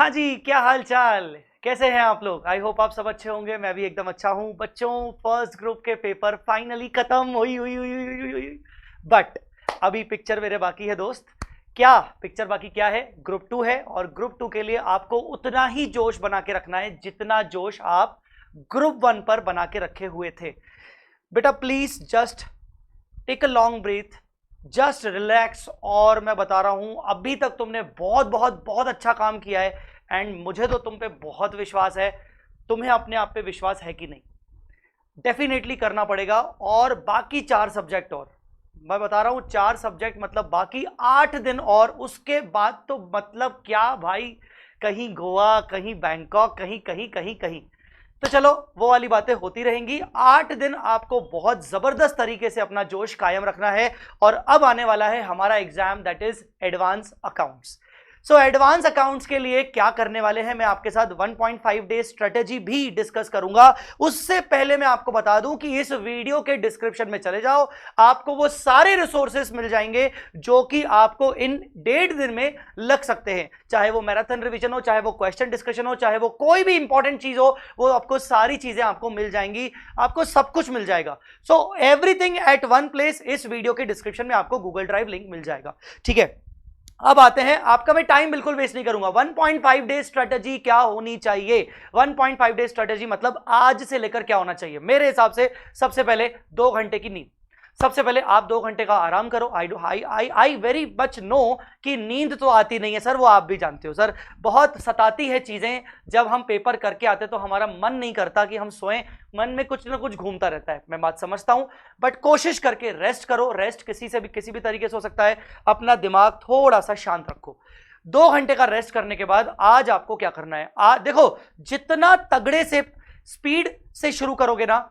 हाँ जी, क्या हाल चाल, कैसे हैं आप लोग। आई होप आप सब अच्छे होंगे। मैं भी एकदम अच्छा हूँ। बच्चों, फर्स्ट ग्रुप के पेपर फाइनली खत्म हुई। बट अभी पिक्चर मेरे बाकी है दोस्त। क्या पिक्चर बाकी क्या है? ग्रुप 2 है, और ग्रुप 2 के लिए आपको उतना ही जोश बना के रखना है जितना जोश आप ग्रुप 1 पर बना के रखे हुए थे। बेटा please just take a long breath, just relax. और मैं बता रहा हूं, अभी तक तुमने बहुत बहुत बहुत अच्छा काम किया है, एंड मुझे तो तुम पे बहुत विश्वास है। तुम्हें अपने आप पे विश्वास है कि नहीं? डेफिनेटली करना पड़ेगा। और बाकी 4 सब्जेक्ट, और मैं बता रहा हूं 4 सब्जेक्ट मतलब बाकी 8 दिन, और उसके बाद तो मतलब क्या भाई, कहीं गोवा, कहीं बैंकॉक, कहीं कहीं कहीं कहीं। तो चलो वो वाली बातें होती रहेंगी। 8 दिन आपको बहुत जबरदस्त तरीके से अपना जोश कायम रखना है। और अब आने वाला है हमारा exam, that is advance accounts. So advance accounts के लिए क्या करने वाले हैं, मैं आपके साथ 1.5 डे स्ट्रेटेजी भी डिस्कस करूंगा। उससे पहले मैं आपको बता दूं कि इस वीडियो के डिस्क्रिप्शन में चले जाओ, आपको वो सारे रिसोर्सेस मिल जाएंगे जो कि आपको इन 1.5 दिन में लग सकते हैं। चाहे वो मैराथन रिवीजन हो, चाहे वो क्वेश्चन डिस्कशन हो, चाहे वो कोई भी इंपॉर्टेंट चीज हो, वो आपको सारी चीजें आपको मिल जाएंगी। आपको सब कुछ मिल जाएगा। So everything at one place. इस वीडियो के डिस्क्रिप्शन में आपको गूगल ड्राइव लिंक मिल जाएगा। ठीक है, अब आते हैं, आपका मैं टाइम बिल्कुल वेस्ट नहीं करूंगा। 1.5 डे स्ट्रेटेजी क्या होनी चाहिए? 1.5 डे स्ट्रेटेजी मतलब आज से लेकर क्या होना चाहिए मेरे हिसाब से। सबसे पहले 2 घंटे की नींद। सबसे पहले आप 2 घंटे का आराम करो। आई वेरी मच नो कि नींद तो आती नहीं है सर, वो आप भी जानते हो सर, बहुत सताती है चीजें। जब हम पेपर करके आते तो हमारा मन नहीं करता कि हम सोएं, मन में कुछ ना कुछ घूमता रहता है, मैं बात समझता हूं। बट कोशिश करके रेस्ट करो। रेस्ट किसी भी तरीके से हो सकता है। अपना दिमाग थोड़ा सा शांत रखो। 2 घंटे का रेस्ट करने के बाद आज आपको क्या करना है, देखो, जितना तगड़े से स्पीड से शुरू करोगे ना,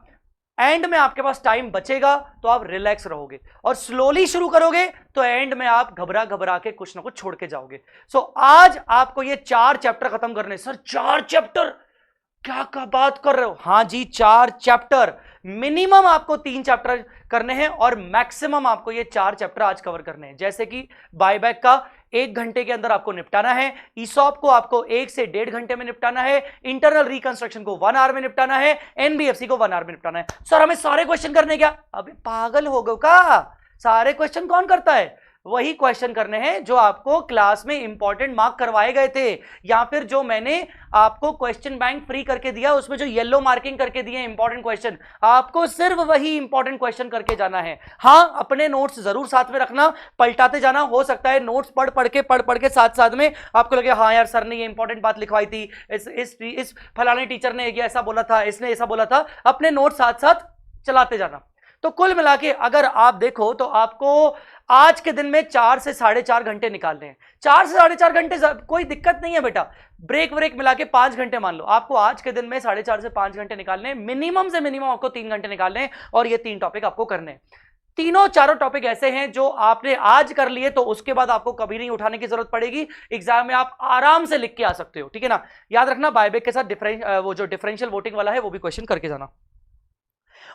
एंड में आपके पास टाइम बचेगा तो आप रिलैक्स रहोगे, और स्लोली शुरू करोगे तो एंड में आप घबरा घबरा के कुछ ना कुछ छोड़ के जाओगे। सो आज आपको ये 4 चैप्टर खत्म करने। सर 4 चैप्टर, क्या बात कर रहे हो? हाँ जी, 4 चैप्टर। मिनिमम आपको 3 चैप्टर करने हैं, और मैक्सिमम आपको ये 4 चैप्टर आज कवर करने हैं। जैसे कि बायबैक का 1 घंटे के अंदर आपको निपटाना है, ईसॉप को आपको 1 से 1.5 घंटे में निपटाना है, इंटरनल रिकंस्ट्रक्शन को 1 आवर में निपटाना है, एनबीएफसी को 1 आवर में निपटाना है। सर हमें सारे क्वेश्चन करने क्या? अभी पागल हो गए का? सारे क्वेश्चन कौन करता है? वही क्वेश्चन करने हैं जो आपको क्लास में इंपॉर्टेंट मार्क करवाए गए थे, या फिर जो मैंने आपको क्वेश्चन बैंक फ्री करके दिया, उसमें जो येलो मार्किंग करके दिए इंपॉर्टेंट क्वेश्चन, आपको सिर्फ वही इंपॉर्टेंट क्वेश्चन करके जाना है। हाँ, अपने नोट्स जरूर साथ में रखना, पलटाते जाना। हो सकता है नोट्स पढ़ के साथ में आपको लगे हाँ यार सर ने ये इंपॉर्टेंट बात लिखवाई थी, इस फलाने टीचर ने ये ऐसा बोला था, इसने ऐसा बोला था। अपने नोट्स साथ साथ चलाते जाना। तो कुल मिला के अगर आप देखो तो आपको आज के दिन में 4 से 4.5 घंटे निकालने हैं। 4 से 4.5 घंटे कोई दिक्कत नहीं है बेटा, ब्रेक मिला के 5 घंटे मान लो। आपको आज के दिन में 4.5 से 5 घंटे निकालने हैं। मिनिमम से मिनिमम आपको 3 घंटे निकालने हैं, और ये 3 टॉपिक आपको करने हैं। तीनों चारों टॉपिक ऐसे हैं जो आपने आज कर लिए तो उसके बाद आपको कभी नहीं उठाने की जरूरत पड़ेगी। एग्जाम में आप आराम से लिख के आ सकते हो। ठीक है ना? याद रखना, बायबैक के साथ वो जो डिफरेंशियल वोटिंग वाला है वो भी क्वेश्चन करके जाना,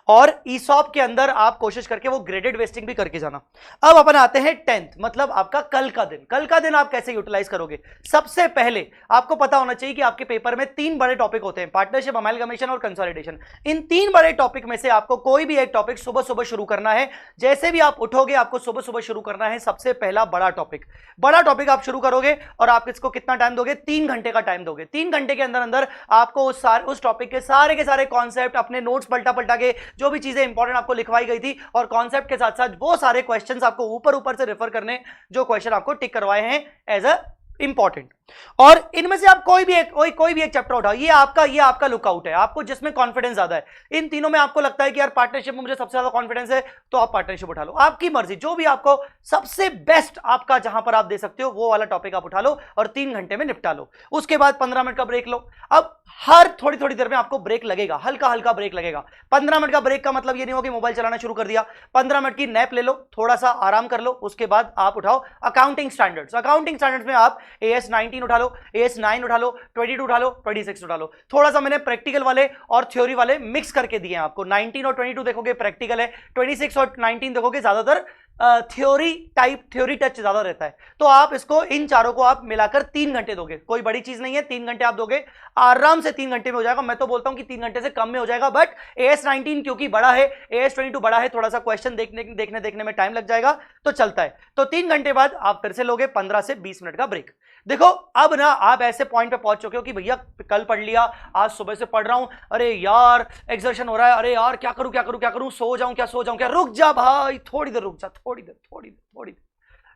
और ईसॉप के अंदर आप कोशिश करके वो ग्रेडेड वेस्टिंग भी करके जाना। अब अपन आते हैं 10th, मतलब आपका कल का दिन। कल का दिन आप कैसे यूटिलाइज करोगे? सबसे पहले आपको पता होना चाहिए कि आपके पेपर में 3 बड़े टॉपिक होते हैं, पार्टनरशिप, अमालगमेशन और कंसोलिडेशन। इन 3 बड़े टॉपिक में से आपको कोई भी एक टॉपिक सुबह सुबह शुरू करना है। जैसे भी आप उठोगे आपको सुबह सुबह शुरू करना है। सबसे पहला बड़ा टॉपिक आप शुरू करोगे, और आप इसको कितना टाइम दोगे? 3 घंटे का टाइम दोगे। 3 घंटे के अंदर अंदर आपको उस टॉपिक के सारे कॉन्सेप्ट, अपने नोट्स पलटा के जो भी चीजें इंपॉर्टेंट आपको लिखवाई गई थी, और कॉन्सेप्ट के साथ साथ वो सारे क्वेश्चंस आपको ऊपर से रेफर करने, जो क्वेश्चन आपको टिक करवाए हैं एज अ इंपॉर्टेंट। और इनमें से आप कोई भी एक चैप्टर उठाओ। ये आपका लुकआउट है, आपको जिसमें कॉन्फिडेंस ज्यादा है। इन तीनों में आपको लगता है कि यार पार्टनरशिप में मुझे सबसे ज्यादा कॉन्फिडेंस है, तो आप पार्टनरशिप उठा लो। आपकी मर्जी, जो भी आपको सबसे बेस्ट आपका जहां पर आप दे सकते हो वो वाला टॉपिक आप उठा लो, और 3 घंटे में निपटा लो। उसके बाद 15 मिनट का ब्रेक लो। अब हर थोड़ी देर में आपको ब्रेक लगेगा, हल्का ब्रेक लगेगा। 15 मिनट का ब्रेक का मतलब ये नहीं हो कि मोबाइल चलाना शुरू कर दिया। 15 मिनट की नैप ले लो, थोड़ा सा आराम कर लो। उसके बाद आप उठाओ अकाउंटिंग स्टैंडर्ड्स। अकाउंटिंग स्टैंडर्ड्स में आप AS 19 उठा लो, AS 9 उठा लो, 22 उठा लो, 26 उठा लो। थोड़ा सा मैंने प्रैक्टिकल वाले और थ्योरी वाले मिक्स करके दिए हैं आपको। 19 और 22 देखोगे प्रैक्टिकल है, 26 और 19 देखोगे ज्यादातर थ्योरी टाइप, थ्योरी टच ज्यादा रहता है। तो आप इसको, इन चारों को आप मिलाकर 3 घंटे दोगे, कोई बड़ी चीज नहीं है, 3 घंटे आप दोगे आराम से, 3 घंटे में हो जाएगा। मैं तो बोलता हूं कि 3 घंटे से कम में हो जाएगा, बट AS19 क्योंकि बड़ा है, AS22 बड़ा है, थोड़ा सा क्वेश्चन देखने में टाइम लग जाएगा, तो चलता है। तो 3 घंटे बाद आप फिर से लोगे 15 से 20 मिनट का ब्रेक। देखो अब ना आप ऐसे पॉइंट पे पहुंच चुके हो कि भैया कल पढ़ लिया, आज सुबह से पढ़ रहा हूं, अरे यार एक्सर्शन हो रहा है, अरे यार क्या करूं क्या करूं क्या करूं, सो जाऊं क्या, रुक जा भाई, थोड़ी देर रुक जा, थोड़ी देर।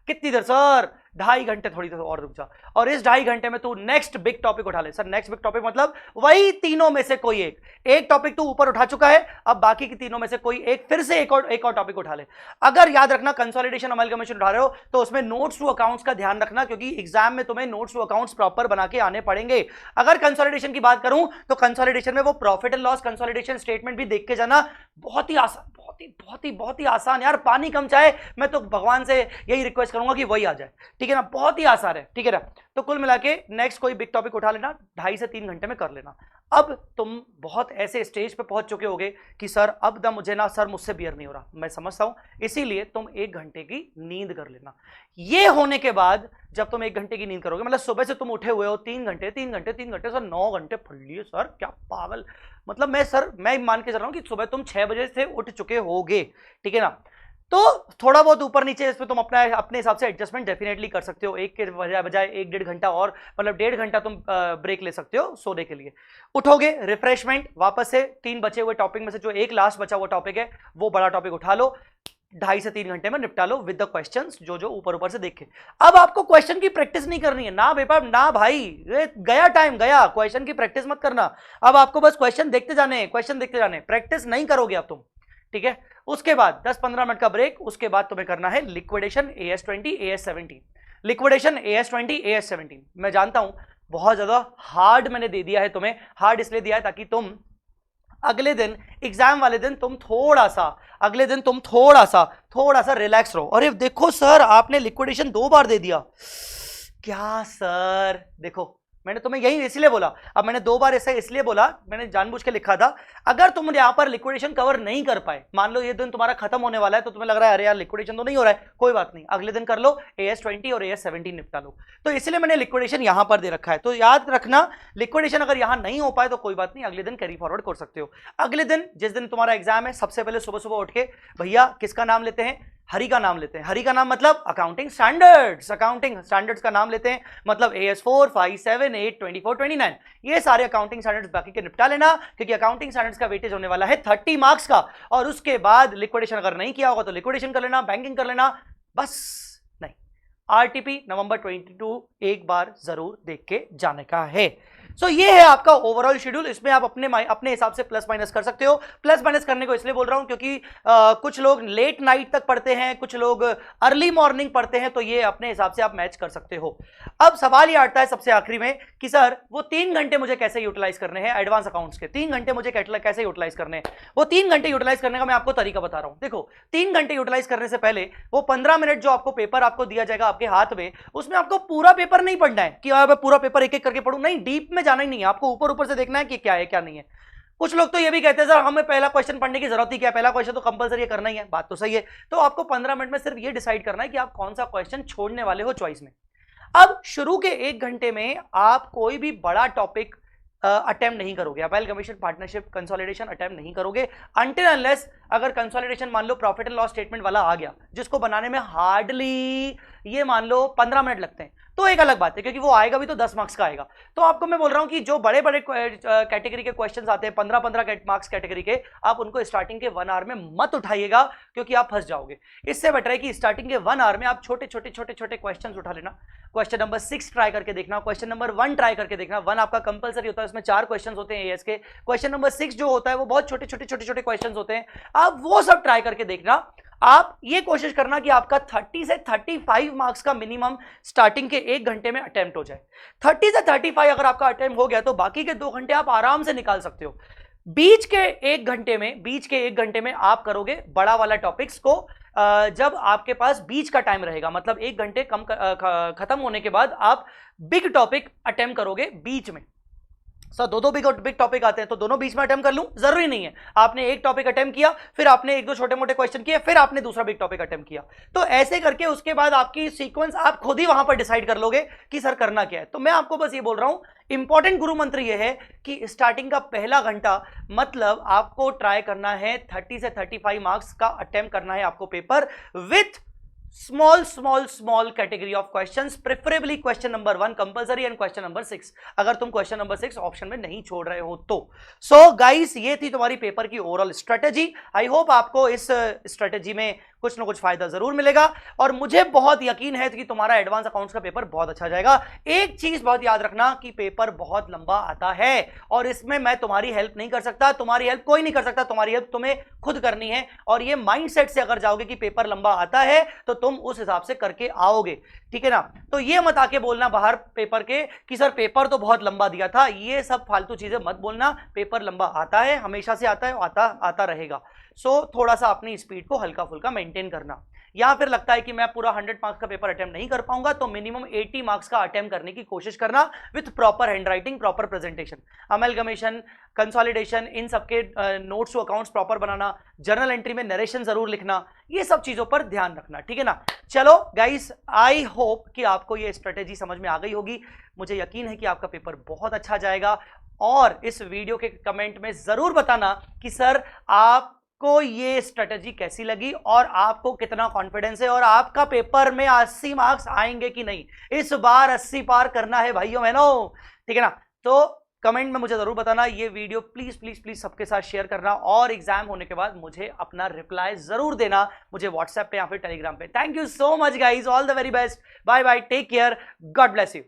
कितनी देर सर? 2.5 घंटे, थोड़ी देर और रुक जा, और इस 2.5 घंटे में तू नेक्स्ट बिग टॉपिक उठा ले। सर नेक्स्ट बिग टॉपिक मतलब वही तीनों में से कोई एक टॉपिक तू ऊपर उठा चुका है, अब बाकी की तीनों में से कोई एक, फिर से एक और टॉपिक उठा ले। अगर याद रखना कंसोलिडेशन अमलगमेशन उठा रहे हो तो उसमें नोट्स टू अकाउंट्स का ध्यान रखना, क्योंकि एग्जाम में तुम्हें नोट्स टू अकाउंट्स प्रॉपर बना के आने पड़ेंगे। अगर कंसोलिडेशन की बात करूं तो कंसोलिडेशन में वो profit and loss consolidation statement भी देख के जाना, बहुत ही आसान, बहुत ही आसान यार, पानी कम चाहे, मैं तो भगवान से यही रिक्वेस्ट करूंगा कि वही आ जाए, ठीक है ना, बहुत ही आसान है, ठीक है ना। तो कुल मिला के नेक्स्ट कोई बिग टॉपिक उठा लेना, 2.5 से 3 घंटे में कर लेना। अब तुम बहुत ऐसे स्टेज पे पहुंच चुके होगे कि सर अब द मुझे ना सर मुझसे बियर नहीं हो रहा, मैं समझता हूं, इसीलिए तुम 1 घंटे की नींद कर लेना। ये होने के बाद जब तुम 1 घंटे की नींद करोगे, मतलब सुबह से तुम उठे हुए हो 3 घंटे सर 9 घंटे पढ़ लिए सर, क्या पागल, मतलब मैं मान के चल रहा हूं कि सुबह तुम 6 बजे से उठ चुके होगे, ठीक है ना। तो थोड़ा बहुत ऊपर नीचे इसमें तुम अपने हिसाब से एडजस्टमेंट डेफिनेटली कर सकते हो, एक के बजाय 1-1.5 घंटा और, मतलब 1.5 घंटा तुम ब्रेक ले सकते हो सोने के लिए। उठोगे, रिफ्रेशमेंट, वापस से 3 बचे हुए टॉपिक में से जो एक लास्ट बचा हुआ टॉपिक है वो बड़ा टॉपिक उठा लो, 2.5 से 3 घंटे में निपटा लो विद द क्वेश्चंस जो ऊपर से देखे। अब आपको क्वेश्चन की प्रैक्टिस नहीं करनी है ना पेपर, ना भाई, गया टाइम गया, क्वेश्चन की प्रैक्टिस मत करना। अब आपको बस क्वेश्चन देखते जाने, प्रैक्टिस नहीं करोगे अब तुम, ठीक है। उसके बाद 10-15 मिनट का ब्रेक, उसके बाद तुम्हें करना है liquidation AS20 AS17। Liquidation AS20 AS17 मैं जानता हूं बहुत ज्यादा हार्ड मैंने दे दिया है तुम्हें, हार्ड इसलिए दिया है ताकि तुम अगले दिन, एग्जाम वाले दिन तुम थोड़ा सा रिलैक्स रहो। अरे देखो सर आपने लिक्विडेशन 2 बार दे दिया, क्या सर, देखो मैंने तुम्हें यही इसलिए बोला, अब मैंने 2 बार ऐसा इसलिए बोला, मैंने जानबूझ के लिखा था, अगर तुम यहां पर लिक्विडेशन कवर नहीं कर पाए, मान लो ये दिन तुम्हारा खत्म होने वाला है तो तुम्हें लग रहा है अरे यार लिक्विडेशन तो नहीं हो रहा है, कोई बात नहीं, अगले दिन कर लो, AS20 और AS17 निपटा लो। तो इसलिए मैंने लिक्विडेशन यहां पर दे रखा है, तो याद रखना लिक्विडेशन अगर यहां नहीं हो पाए तो कोई बात नहीं, अगले दिन कैरी फॉरवर्ड कर सकते हो। अगले दिन जिस दिन तुम्हारा एग्जाम है, सबसे पहले सुबह उठ के भैया किसका नाम लेते हैं, हरि का नाम लेते हैं। हरि का नाम मतलब अकाउंटिंग स्टैंडर्ड्स का नाम लेते हैं, मतलब AS4, 5, 7, 8, 24, 29, ये सारे अकाउंटिंग स्टैंडर्ड्स बाकी के निपटा लेना, क्योंकि अकाउंटिंग स्टैंडर्ड्स का वेटेज होने वाला है 30 मार्क्स का। और उसके बाद लिक्विडेशन अगर नहीं किया होगा तो लिक्विडेशन कर लेना, बैंकिंग कर लेना, बस नहीं, RTP नवंबर 22 एक बार जरूर देख के जाने का है। सो ये है आपका ओवरऑल शेड्यूल, इसमें आप अपने हिसाब से प्लस माइनस कर सकते हो। प्लस माइनस करने को इसलिए बोल रहा हूं क्योंकि कुछ लोग लेट नाइट तक पढ़ते हैं, कुछ लोग अर्ली मॉर्निंग पढ़ते हैं, तो ये अपने हिसाब से आप मैच कर सकते हो। अब सवाल ये आता है सबसे आखिरी में कि सर वो 3 घंटे मुझे कैसे यूटिलाइज करने हैं, एडवांस अकाउंट्स के 3 घंटे मुझे कैसे यूटिलाइज करने हैं। वो 3 घंटे यूटिलाइज करने का मैं आपको तरीका बता रहा हूं। देखो 3 घंटे यूटिलाइज करने से पहले वो 15 मिनट जो आपको पेपर आपको दिया जाएगा आपके हाथ में, उसमें आपको पूरा पेपर नहीं पढ़ना है कि मैं पूरा पेपर एक एक करके पढ़ूं, नहीं, डीप में जाना ही नहीं है, आपको ऊपर से देखना है कि क्या है क्या नहीं है। कुछ लोग तो ये भी कहते हैं सर हमें पहला क्वेश्चन पढ़ने की जरूरत ही क्या है, पहला क्वेश्चन तो कंपलसरी करना ही है, बात तो सही है। तो आपको 15 मिनट में सिर्फ ये डिसाइड करना है कि आप कौन सा क्वेश्चन छोड़ने वाले हो चॉइस में। अब शुरू के 1 घंटे में आप कोई भी बड़ा टॉपिक अटेम्प्ट नहीं करोगे, अमेलगमेशन, पार्टनरशिप, कंसोलिडेशन अटेम्प्ट नहीं करोगे अनटिल अनलेस अगर कंसोलिडेशन मान लो प्रॉफिट एंड लॉस स्टेटमेंट वाला आ गया, जिसको बनाने में हार्डली ये मान लो 15 मिनट लगते हैं, तो एक अलग बात है, क्योंकि वो आएगा भी तो 10 मार्क्स का आएगा। तो आपको मैं बोल रहा हूं कि जो बड़े बड़े कैटेगरी के क्वेश्चंस आते हैं 15-15 मार्क्स कैटेगरी के, आप उनको स्टार्टिंग के 1 आवर में मत उठाइएगा, क्योंकि आप फंस जाओगे। इससे बेटर है कि स्टार्टिंग के 1 आवर में आप छोटे छोटे क्वेश्चंस उठा लेना। क्वेश्चन नंबर 6 ट्राई करके देखना, क्वेश्चन नंबर 1 ट्राई करके देखना। 1 आपका कंपलसरी होता है, उसमें 4 क्वेश्चन होते हैं एएस के। क्वेश्चन नंबर 6 जो होता है वो बहुत छोटे छोटे क्वेश्चन होते हैं, आप वो सब ट्राई करके देखना। आप ये कोशिश करना कि आपका 30 से 35 मार्क्स का मिनिमम स्टार्टिंग के 1 घंटे में अटेम्प्ट हो जाए। 30 से 35 अगर आपका अटेम्प्ट हो गया तो बाकी के 2 घंटे आप आराम से निकाल सकते हो। बीच के 1 घंटे में आप करोगे बड़ा वाला टॉपिक्स को, जब आपके पास बीच का टाइम रहेगा, मतलब 1 घंटे खत्म होने के बाद आप बिग टॉपिक अटेम्प्ट करोगे बीच में। सर दो बिग टॉपिक आते हैं तो दोनों बीच में अटेम्प्ट कर लूं? जरूरी नहीं है। आपने एक टॉपिक अटेम्प्ट किया, फिर आपने एक दो छोटे मोटे क्वेश्चन किए, फिर आपने दूसरा बिग टॉपिक अटेम्प्ट किया, तो ऐसे करके उसके बाद आपकी सीक्वेंस आप खुद ही वहां पर डिसाइड कर लोगे कि सर करना क्या है। तो मैं आपको बस ये बोल रहा हूं, इंपॉर्टेंट गुरु मंत्र ये है कि स्टार्टिंग का पहला घंटा मतलब आपको ट्राई करना है 30 से 35 मार्क्स का अटेम्प्ट करना है आपको paper with small category of questions, preferably question number 1 compulsory and question number 6 अगर तुम question number 6 ऑप्शन में नहीं छोड़ रहे हो तो। So guys, ये थी तुम्हारी पेपर की ओवरऑल स्ट्रेटेजी। आई होप आपको इस स्ट्रेटेजी में कुछ ना कुछ फायदा जरूर मिलेगा और मुझे बहुत यकीन है कि तुम्हारा एडवांस अकाउंट्स का पेपर बहुत अच्छा जाएगा। एक चीज बहुत याद रखना कि पेपर बहुत लंबा आता है और इसमें मैं तुम्हारी हेल्प नहीं कर सकता, तुम्हारी हेल्प कोई नहीं कर सकता, तुम्हारी हेल्प तुम्हें खुद करनी है। और ये माइंडसेट से अगर जाओगे कि पेपर लंबा आता है तो तुम उस हिसाब से करके आओगे, ठीक है ना। तो ये मत आके बोलना बाहर पेपर के कि सर पेपर तो बहुत लंबा दिया था, ये सब फालतू चीजें मत बोलना। पेपर लंबा आता है, हमेशा से आता है, आता रहेगा। सो थोड़ा सा अपनी स्पीड को हल्का फुल्का मेंटेन करना। या फिर लगता है कि मैं पूरा 100 मार्क्स का पेपर अटेम्प्ट नहीं कर पाऊंगा तो मिनिमम 80 मार्क्स का अटेम्प्ट करने की कोशिश करना with proper handwriting, proper presentation, amalgamation, consolidation, इन सबके नोट्स टू अकाउंट्स प्रॉपर बनाना, जर्नल एंट्री में नरेशन जरूर लिखना, ये सब चीजों पर ध्यान रखना, ठीक है ना। चलो गाइस, आई होप कि आपको ये स्ट्रेटेजी समझ में आ गई होगी। मुझे यकीन है कि आपका पेपर बहुत अच्छा जाएगा और इस वीडियो के कमेंट में जरूर बताना कि सर आपको ये स्ट्रेटेजी कैसी लगी और आपको कितना कॉन्फिडेंस है और आपका पेपर में 80 मार्क्स आएंगे कि नहीं। इस बार 80 पार करना है भाइयों बहनों, ठीक है ना। तो कमेंट में मुझे जरूर बताना। ये वीडियो प्लीज प्लीज प्लीज सबके साथ शेयर करना और एग्जाम होने के बाद मुझे अपना रिप्लाई जरूर देना, मुझे व्हाट्सएप पे या फिर टेलीग्राम पे। Thank you so much guys, all the very best, bye bye, take care, God bless you.